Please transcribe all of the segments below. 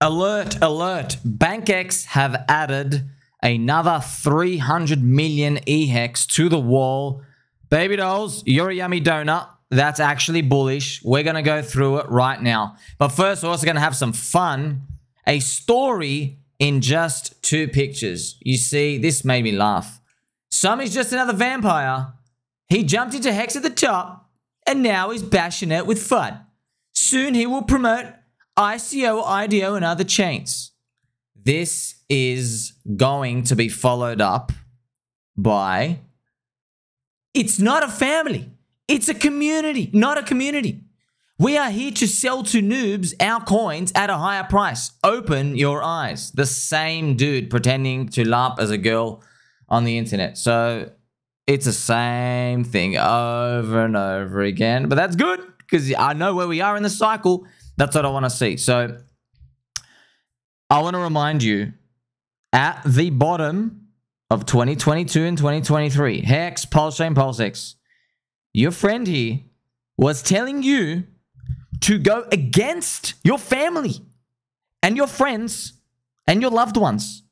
Alert, alert. BankX have added another 300 million EHEX to the wall. Baby dolls, you're a yummy donut. That's actually bullish. We're going to go through it right now. But first, we're also going to have some fun. A story in just 2 pictures. You see, this made me laugh. Sommy's just another vampire. He jumped into Hex at the top, and now he's bashing it with FUD. Soon he will promote ICO, IDO, and other chains. This is going to be followed up by... It's not a family. It's a community, not a community. We are here to sell to noobs our coins at a higher price. Open your eyes. The same dude pretending to laugh as a girl on the internet. So it's the same thing over and over again. But that's good because I know where we are in the cycle. That's what I want to see. So I want to remind you, at the bottom of 2022 and 2023, Hex, Pulsechain, PulseX, your friend here was telling you to go against your family and your friends and your loved ones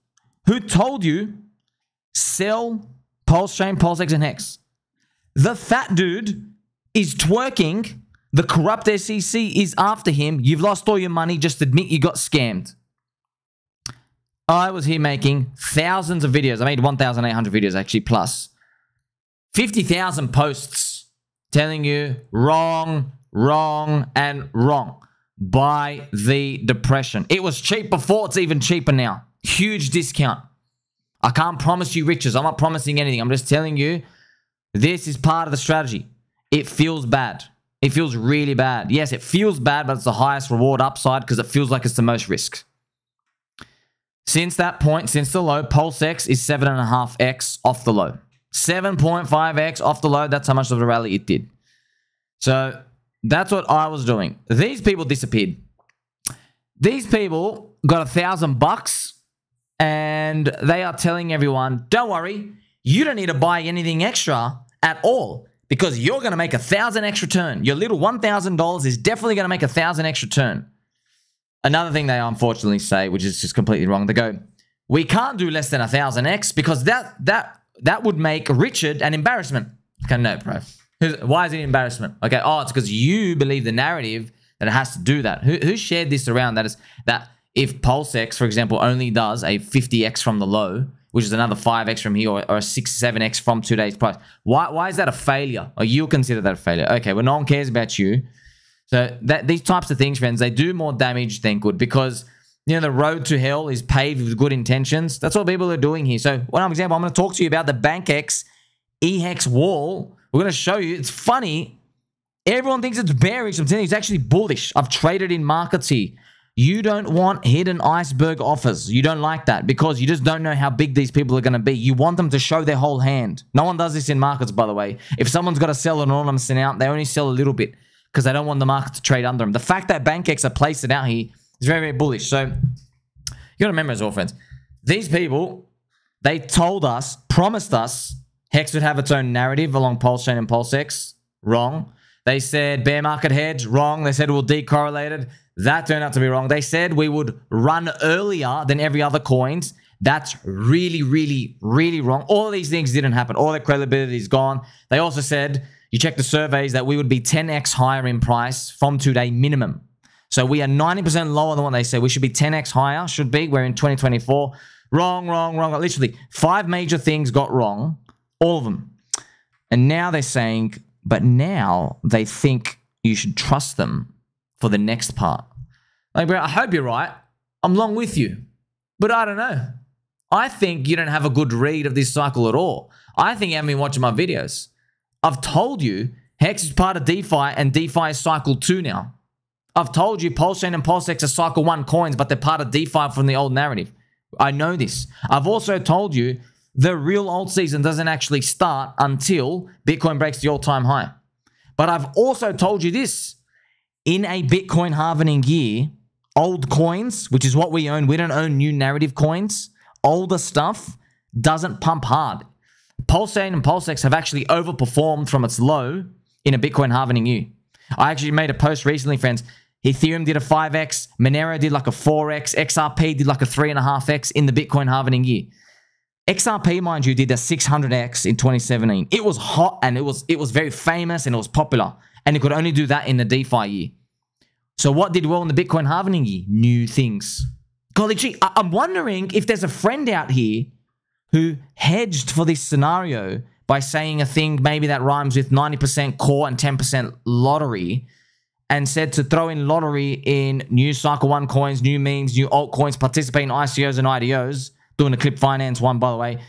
who told you sell Pulsechain, PulseX, and Hex. The fat dude is twerking. The corrupt SEC is after him. You've lost all your money. Just admit you got scammed. I was here making thousands of videos. I made 1,800 videos actually, plus 50,000 posts telling you wrong, wrong, and wrong. Buy the depression. It was cheap before. It's even cheaper now. Huge discount. I can't promise you riches. I'm not promising anything. I'm just telling you this is part of the strategy. It feels bad. It feels really bad. Yes, it feels bad, but it's the highest reward upside because it feels like it's the most risk. Since that point, since the low, PulseX is 7.5x off the low. 7.5x off the low. That's how much of the rally it did. So that's what I was doing. These people disappeared. These people got $1,000 and they are telling everyone, don't worry, you don't need to buy anything extra at all because you're going to make 1,000x return. Your little $1,000 is definitely going to make 1,000x return. Another thing they unfortunately say, which is just completely wrong, they go, we can't do less than 1,000x because that would make Richard an embarrassment. Okay, no, bro. Why is it an embarrassment? Okay, oh, it's because you believe the narrative that it has to do that. Who shared this around? That if PulseX, for example, only does a 50x from the low, which is another 5x from here, or a 6, 7x from today's price, why is that a failure? Or you consider that a failure? Okay, well, no one cares about you. So these types of things, friends, they do more damage than good because, you know, the road to hell is paved with good intentions. That's what people are doing here. So one example, I'm going to talk to you about the BankX EHEX wall. We're going to show you. It's funny. Everyone thinks it's bearish. I'm telling you, it's actually bullish. I've traded in markets here. You don't want hidden iceberg offers. You don't like that because you just don't know how big these people are going to be. You want them to show their whole hand. No one does this in markets, by the way. If someone's got to sell an ornament out, they only sell a little bit because they don't want the market to trade under them. The fact that BankX are placed it out here is very, very bullish. So you got to remember as well, friends, these people, they told us, promised us, Hex would have its own narrative along Pulsechain and PulseX. Wrong. They said bear market hedge. Wrong. They said it will decorrelated. That turned out to be wrong. They said we would run earlier than every other coins. That's really, really, really wrong. All of these things didn't happen. All their credibility is gone. They also said, you check the surveys, that we would be 10x higher in price from today minimum. So we are 90% lower than what they said. We should be 10x higher, should be. We're in 2024. Wrong, wrong, wrong. Literally, 5 major things got wrong. All of them. And now they're saying, but now they think you should trust them for the next part. Like, bro, I hope you're right. I'm long with you. But I don't know. I think you don't have a good read of this cycle at all. I think you haven't been watching my videos. I've told you Hex is part of DeFi and DeFi is cycle 2 now. I've told you Pulsechain and PulseX are cycle 1 coins, but they're part of DeFi from the old narrative. I know this. I've also told you the real alt season doesn't actually start until Bitcoin breaks the all-time high. But I've also told you this. In a Bitcoin halvening year, old coins, which is what we own, we don't own new narrative coins, older stuff doesn't pump hard. Pulsechain and PulseX have actually overperformed from its low in a Bitcoin halvening year. I actually made a post recently, friends. Ethereum did a 5x. Monero did like a 4x. XRP did like a 3.5x in the Bitcoin halving year. XRP, mind you, did a 600x in 2017. It was hot and it was very famous and it was popular. And it could only do that in the DeFi year. So what did well in the Bitcoin halving year? New things. Golly gee, I'm wondering if there's a friend out here who hedged for this scenario by saying a thing maybe that rhymes with 90% core and 10% lottery, and said to throw in lottery in new Cycle 1 coins, new memes, new altcoins, participate in ICOs and IDOs, doing the Clip Finance one, by the way.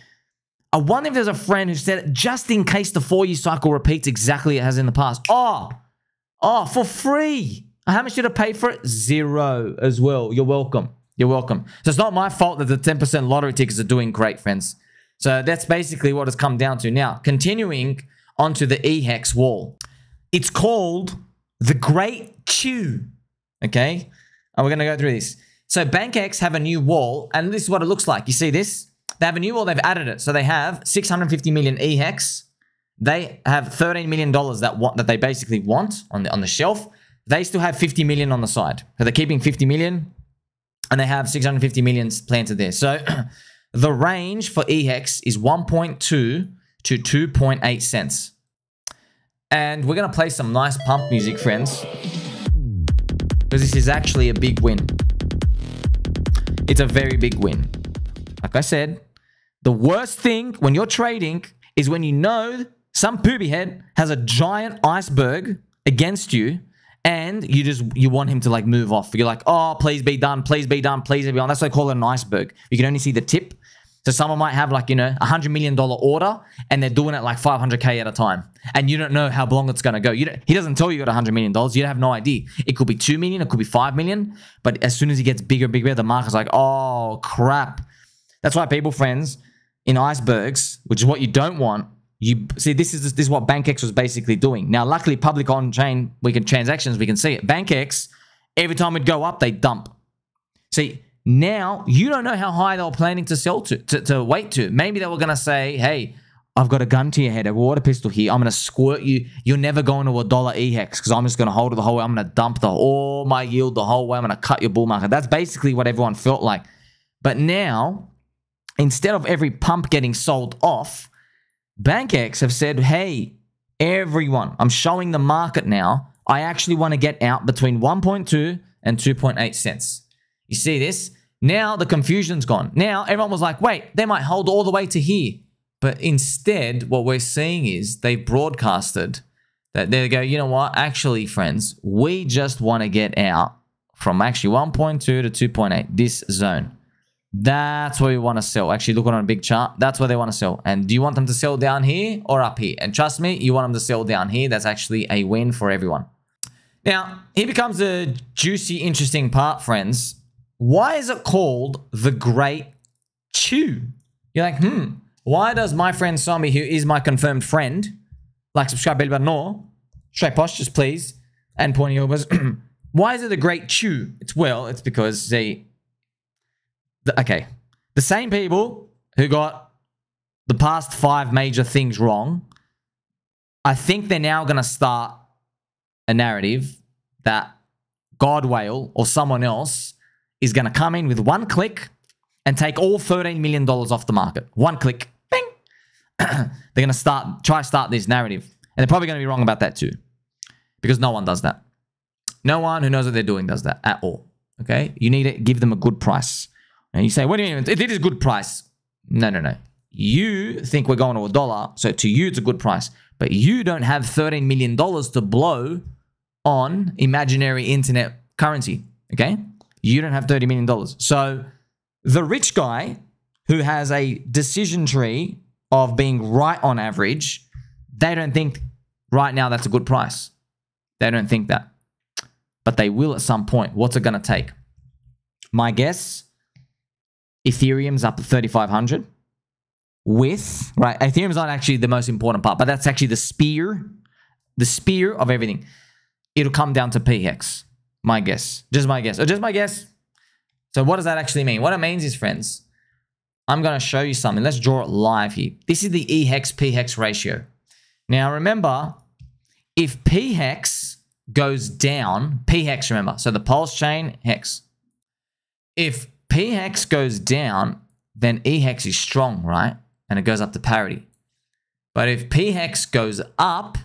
I wonder if there's a friend who said it just in case the 4-year cycle repeats exactly as in the past. Oh, for free. How much did I pay for it? 0 as well. You're welcome. You're welcome. So it's not my fault that the 10% lottery tickets are doing great, friends. So that's basically what it's come down to. Now, continuing onto the EHEX wall. It's called the Great Chew. Okay? And we're going to go through this. So BankX have a new wall, and this is what it looks like. You see this? They have a new wall. They've added it. So they have 650 million EHEX. They have $13 million that they basically want on the shelf. They still have 50 million on the side. So they're keeping 50 million. And they have 650 million planted there. So the range for EHEX is 1.2 to 2.8 cents. And we're going to play some nice pump music, friends. Because this is actually a big win. It's a very big win. Like I said, the worst thing when you're trading is when you know some poopy head has a giant iceberg against you, and you want him to like move off. You're like, oh, please be done, please be done, please be done. That's why I call it an iceberg. You can only see the tip. So someone might have like, you know, $100 million order, and they're doing it like 500K at a time. And you don't know how long it's going to go. He doesn't tell you got $100 million. You have no idea. It could be 2 million, it could be 5 million. But as soon as he gets bigger and bigger, the market's like, oh, crap. That's why people, friends, in icebergs, which is what you don't want, you see, this is what BankX was basically doing. Now, luckily, public on-chain, transactions, we can see it. BankX, every time it'd go up, they dump. See, now you don't know how high they were planning to sell to wait to. Maybe they were going to say, hey, I've got a gun to your head, a water pistol here. I'm going to squirt you. You're never going to $1 EHEX because I'm just going to hold it the whole way. I'm going to dump all my yield the whole way. I'm going to cut your bull market. That's basically what everyone felt like. But now, instead of every pump getting sold off, BankX have said, hey, everyone, I'm showing the market now. I actually want to get out between 1.2 and 2.8 cents. You see this? Now the confusion's gone. Now everyone was like, wait, they might hold all the way to here. But instead, what we're seeing is they've broadcasted that they go, you know what? Actually, friends, we just want to get out from actually 1.2 to 2.8, this zone. That's where we want to sell. Actually, look on a big chart. That's where they want to sell. And do you want them to sell down here or up here? And trust me, you want them to sell down here. That's actually a win for everyone. Now, here becomes the juicy, interesting part, friends. Why is it called the Great Chew? You're like, why does my friend Somi, who is my confirmed friend, like, subscribe, bell button, no, straight postures, please, and pointy elbows. Why is it the Great Chew? It's because the same people who got the past 5 major things wrong, I think they're now going to start a narrative that God Whale or someone else is going to come in with one click and take all $13 million off the market. One click, bing. They're going to try to start this narrative. And they're probably going to be wrong about that too. Because no one does that. No one who knows what they're doing does that at all. Okay? You need to give them a good price. And you say, what do you mean? It is a good price. No. You think we're going to $1, so to you it's a good price. But you don't have $13 million to blow on imaginary internet currency. Okay? You don't have $30 million. So the rich guy who has a decision tree of being right on average, they don't think right now that's a good price. They don't think that. But they will at some point. What's it going to take? My guess, Ethereum's up to 3,500 with, right, Ethereum's not actually the most important part, but that's actually the spear of everything. It'll come down to PHEX. My guess. Just my guess. Just my guess. So what does that actually mean? What it means is, friends, I'm going to show you something. Let's draw it live here. This is the EHEX PHEX ratio. Now, remember, if PHEX goes down, P hex, remember, so the pulse chain hex. If P hex goes down, then E hex is strong, right? And it goes up to parity. But if P hex goes up,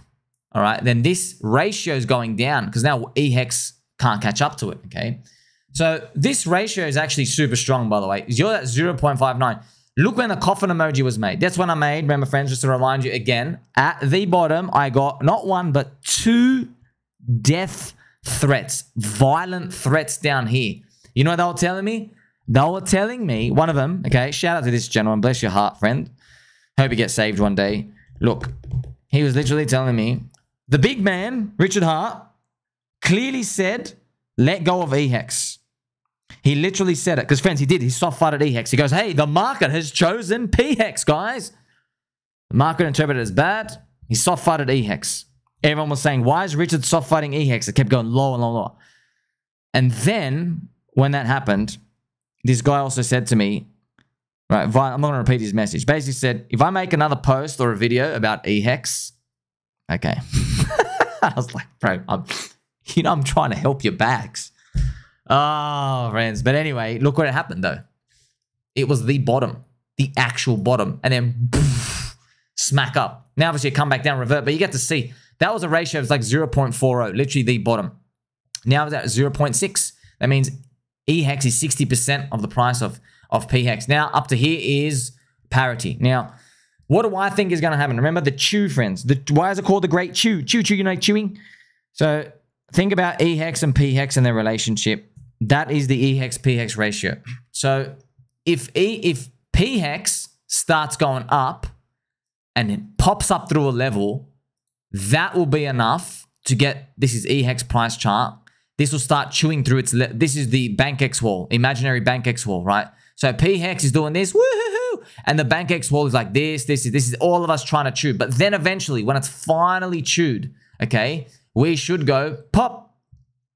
all right, then this ratio is going down because now E hex can't catch up to it, okay? So this ratio is actually super strong, by the way. You're at 0.59. Look when the coffin emoji was made. That's when I made, remember friends, just to remind you again, at the bottom, I got not one, but 2 death threats, violent threats down here. You know what they were telling me? They were telling me, one of them, okay, shout out to this gentleman, bless your heart, friend. Hope you get saved one day. Look, he was literally telling me, the big man, Richard Hart, clearly said, let go of E-Hex. He literally said it, because friends, he did. He soft-fighted E-Hex. He goes, hey, the market has chosen P-Hex, guys. The market interpreted it as bad. He soft-fighted E-Hex. Everyone was saying, why is Richard soft-fighting E-Hex? It kept going lower and lower and lower. And then, when that happened, this guy also said to me, right, I'm not going to repeat his message. Basically said, if I make another post or a video about E-Hex, okay. I was like, bro, I'm trying to help your bags. Oh, friends. But anyway, look what happened, though. It was the bottom, the actual bottom, and then poof, smack up. Now, obviously, it come back down, revert, but you get to see that was a ratio of like 0.40, literally the bottom. Now it's at 0.6. That means E-Hex is 60% of the price of P-Hex. Now, up to here is parity. Now, what do I think is going to happen? Remember the chew, friends. Why is it called the great chew? Chew, you know, chewing. So think about E-Hex and P-Hex and their relationship. That is the E-Hex, P-Hex ratio. So if P-Hex starts going up and it pops up through a level, that will be enough to get, this is E-Hex price chart. This will start chewing through its, this is the BankX wall, imaginary BankX wall, right? So P-Hex is doing this, woohoo, and the BankX wall is like this is all of us trying to chew. But then eventually, when it's finally chewed, okay, we should go pop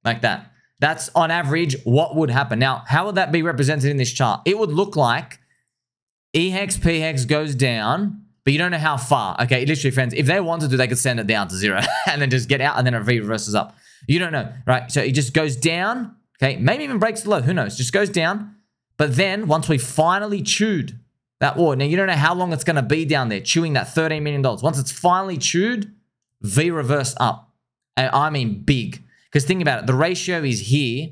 like that. That's on average what would happen. Now, how would that be represented in this chart? It would look like E-Hex, P-Hex goes down, but you don't know how far. Okay, literally, friends, if they wanted to, they could send it down to 0 and then just get out and then it reverses up. You don't know, right? So it just goes down, okay? Maybe even breaks the low, who knows? Just goes down. But then once we finally chewed that wall, now you don't know how long it's going to be down there chewing that $13 million. Once it's finally chewed, V reverse up. And I mean big. Because think about it, the ratio is here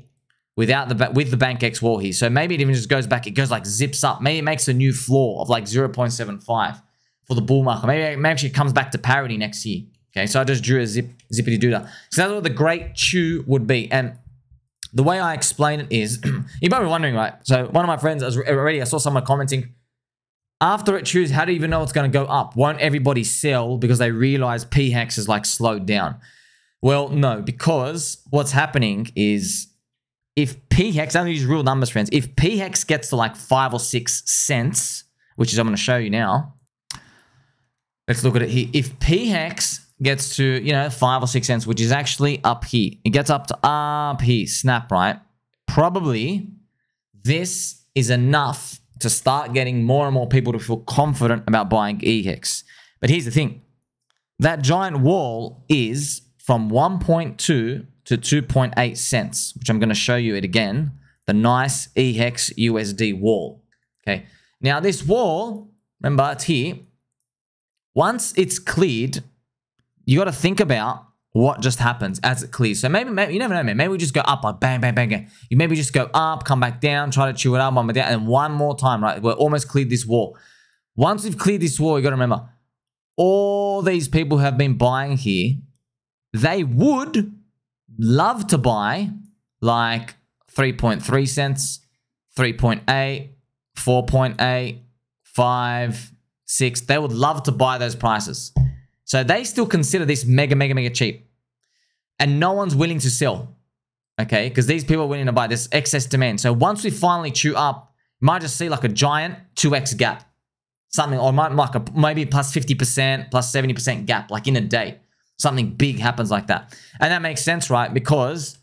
with the BankX wall here. So maybe it even just goes back, it goes like zips up. Maybe it makes a new floor of like 0.75 for the bull market. Maybe actually it comes back to parity next year. Okay, so I just drew a zippity doodah. So that's what the great chew would be. And the way I explain it is, you might be wondering, right? So one of my friends, I saw someone commenting, after it chews, how do you even know it's going to go up? Won't everybody sell because they realize P-Hex is like slowed down? Well, no, because what's happening is if P-Hex, I'm going to use real numbers, friends. If P-Hex gets to like 5 or 6 cents, which is I'm going to show you now. Let's look at it here. If P-Hex gets to, you know, 5 or 6 cents, which is actually up here. It gets up to up here, snap, right? Probably this is enough to start getting more and more people to feel confident about buying E-Hex. But here's the thing. That giant wall is from 1.2 to 2.8 cents, which I'm going to show you it again. The nice E-Hex USD wall. Okay. Now this wall, remember it's here. Once it's cleared, you got to think about what just happens as it clears. So maybe you never know, man. Maybe we just go up like bang, bang, bang, bang. You maybe just go up, come back down, try to chew it up, one more down, and one more time, right? We're almost cleared this wall. Once we've cleared this wall, you got to remember, all these people who have been buying here, they would love to buy like 3.3 cents, 3.8, 4.8, 5, 6. They would love to buy those prices. So they still consider this mega, mega, mega cheap. And no one's willing to sell. Okay? Because these people are willing to buy. This excess demand. So once we finally chew up, you might just see like a giant 2x gap. Something, or maybe plus 50%, plus 70% gap, like in a day. Something big happens like that. And that makes sense, right? Because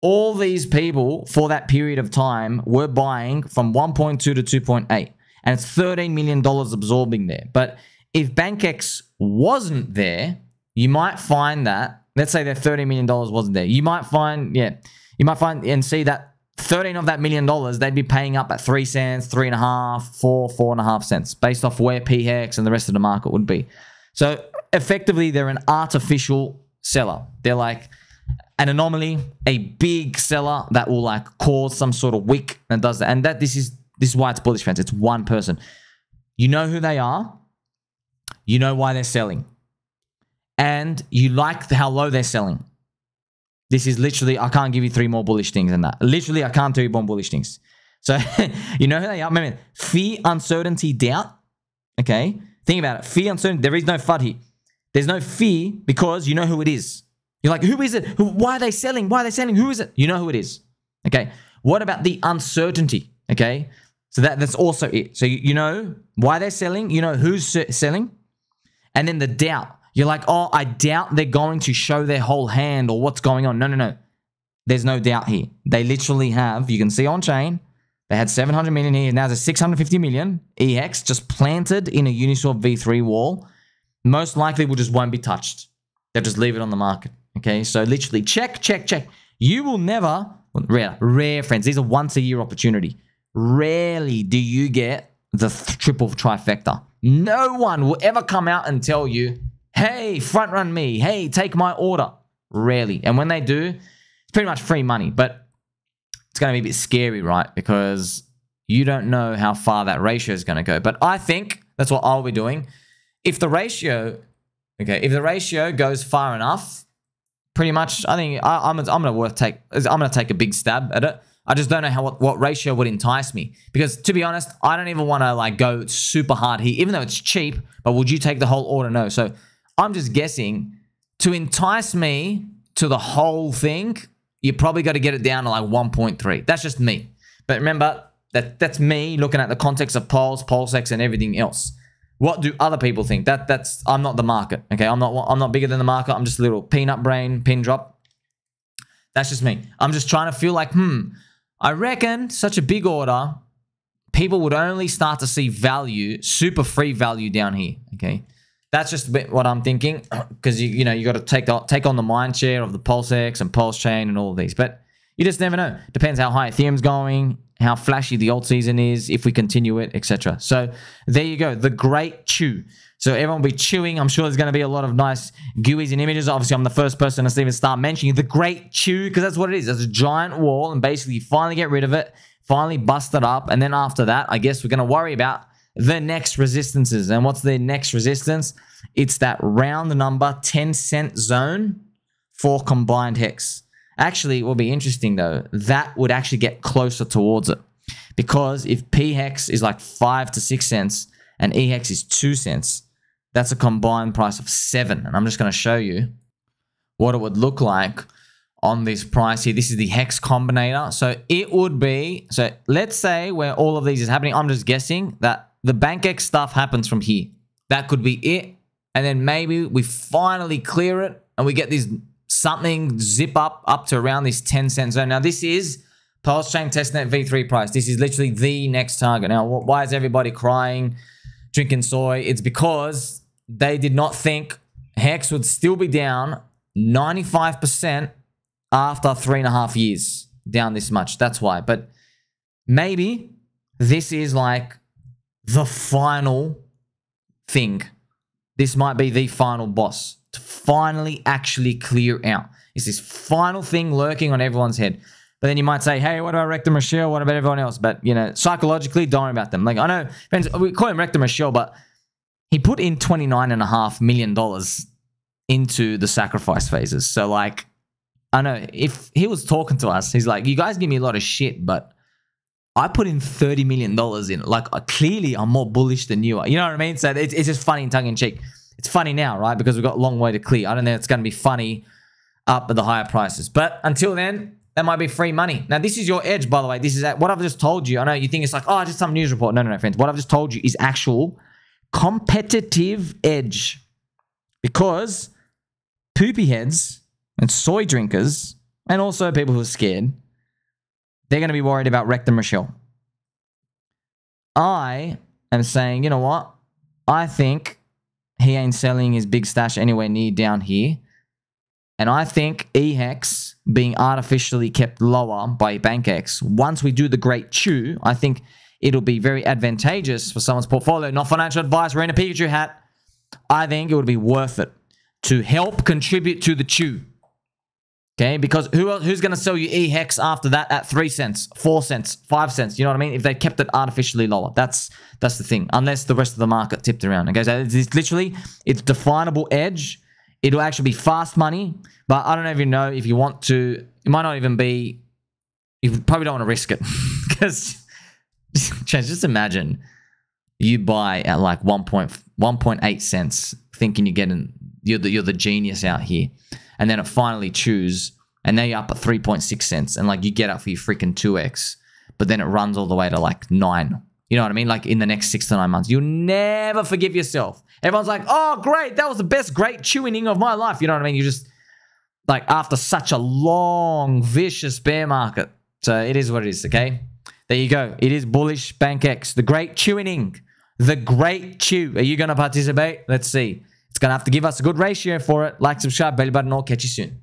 all these people for that period of time were buying from 1.2 to 2.8. And it's $13 million absorbing there. But if BankX wasn't there, you might find that, let's say that $30 million wasn't there. You might find, you might find and see that 13 of that $1 million, they'd be paying up at 3 cents, 3.5, 4.5 cents, based off where PHEX and the rest of the market would be. So effectively, they're an artificial seller. They're like an anomaly, a big seller that will like cause some sort of wick and does that. And this is why it's bullish, friends. It's one person. You know who they are. You know why they're selling. And you like how low they're selling. This is literally, I can't give you 3 more bullish things than that. Literally, I can't tell you more bullish things. So, you know who they are. Remember, fear, uncertainty, doubt. Okay? Think about it. Fear, uncertainty. There is no FUD here. There's no fear because you know who it is. You're like, who is it? Why are they selling? Why are they selling? Who is it? You know who it is. Okay? What about the uncertainty? Okay? So that's also it. So you know why they're selling. You know who's selling. And then the doubt. You're like, oh, I doubt they're going to show their whole hand or what's going on. No. There's no doubt here. They literally have, you can see on chain, they had 700 million here. Now there's 650 million EX just planted in a Uniswap V3 wall. Most likely will just won't be touched. They'll just leave it on the market. Okay, so literally check. You will never, rare friends, these are once a year opportunity. Rarely do you get the triple trifecta. No one will ever come out and tell you, hey, front run me. Hey, take my order. Rarely. And when they do, it's pretty much free money. But it's going to be a bit scary, right? Because you don't know how far that ratio is going to go. But I think that's what I'll be doing. If the ratio goes far enough, pretty much, I think I'm going to take a big stab at it. I just don't know what ratio would entice me. Because to be honest, I don't even want to like go super hard here, even though it's cheap. But would you take the whole order? No. So I'm just guessing to entice me to the whole thing, you probably got to get it down to like 1.3. That's just me. But remember, that's me looking at the context of Pulse, PulseX, and everything else. What do other people think? I'm not the market. Okay, I'm not bigger than the market. I'm just a little peanut brain, pin drop. That's just me. I'm just trying to feel like, I reckon such a big order, people would only start to see value, super free value down here. Okay, that's just a bit what I'm thinking, because you got to take on the mind share of the PulseX and Pulse Chain and all of these. But you just never know. Depends how high Ethereum's going, how flashy the alt season is, if we continue it, etc. So there you go, the Great Chew. So everyone will be chewing. I'm sure there's going to be a lot of nice GUIs and images. Obviously, I'm the first person to even start mentioning the Great Chew, because that's what it is. It's a giant wall, and basically you finally get rid of it, finally bust it up, and then after that, I guess we're going to worry about the next resistances. And what's the next resistance? It's that round number 10 cent zone for combined hex. Actually, it will be interesting though. That would actually get closer towards it, because if PHEX is like 5 to 6 cents and EHEX is 2 cents, that's a combined price of 7. And I'm just going to show you what it would look like on this price here. This is the hex combinator. So it would be, so let's say where all of these is happening, I'm just guessing that the BankX stuff happens from here. That could be it. And then maybe we finally clear it and we get this something zip up to around this 10 cent zone. Now this is Pulse Chain Testnet V3 price. This is literally the next target. Now why is everybody crying, drinking soy? It's because they did not think Hex would still be down 95% after 3.5 years down this much. That's why. But maybe this is like the final thing. This might be the final boss to finally actually clear out. It's this final thing lurking on everyone's head. But then you might say, hey, what about Rector Michelle? What about everyone else? But, psychologically, don't worry about them. Like, I know, friends, we call him Rector Michelle, but he put in $29.5 million into the sacrifice phases. So, like, I know if he was talking to us, he's like, you guys give me a lot of shit, but I put in $30 million in it. Like, clearly, I'm more bullish than you are. You know what I mean? So, it's just funny and tongue-in-cheek. It's funny now, right? Because we've got a long way to clear. I don't think it's going to be funny up at the higher prices. But until then, that might be free money. Now, this is your edge, by the way. This is what I've just told you. I know you think it's like, oh, just some news report. No, friends. What I've just told you is actual competitive edge. Because poopy heads and soy drinkers, and also people who are scared, they're going to be worried about Rector Michelle. I am saying, you know what? I think he ain't selling his big stash anywhere near down here. And I think EHEX being artificially kept lower by BankX, once we do the great chew, I think it'll be very advantageous for someone's portfolio. Not financial advice, we're in a Pikachu hat. I think it would be worth it to help contribute to the chew. Okay, because who's going to sell you EHEX after that at 3 cents, 4 cents, 5 cents? You know what I mean? If they kept it artificially lower. That's the thing. Unless the rest of the market tipped around. Okay, so it's literally, it's definable edge. It'll actually be fast money. But I don't even know if you want to. It might not even be. You probably don't want to risk it. Because just imagine you buy at like 1.8 cents thinking you're the genius out here. And then it finally chews, and now you're up at 3.6 cents, and like you get up for your freaking 2x, but then it runs all the way to like 9. You know what I mean? Like in the next 6 to 9 months, you'll never forgive yourself. Everyone's like, "Oh, great, that was the best great chewing of my life." You know what I mean? You just like after such a long, vicious bear market. So it is what it is. Okay, there you go. It is bullish BankX, the great chewing, the great chew. Are you going to participate? Let's see. It's going to have to give us a good ratio for it. Like, subscribe, belly button, or catch you soon.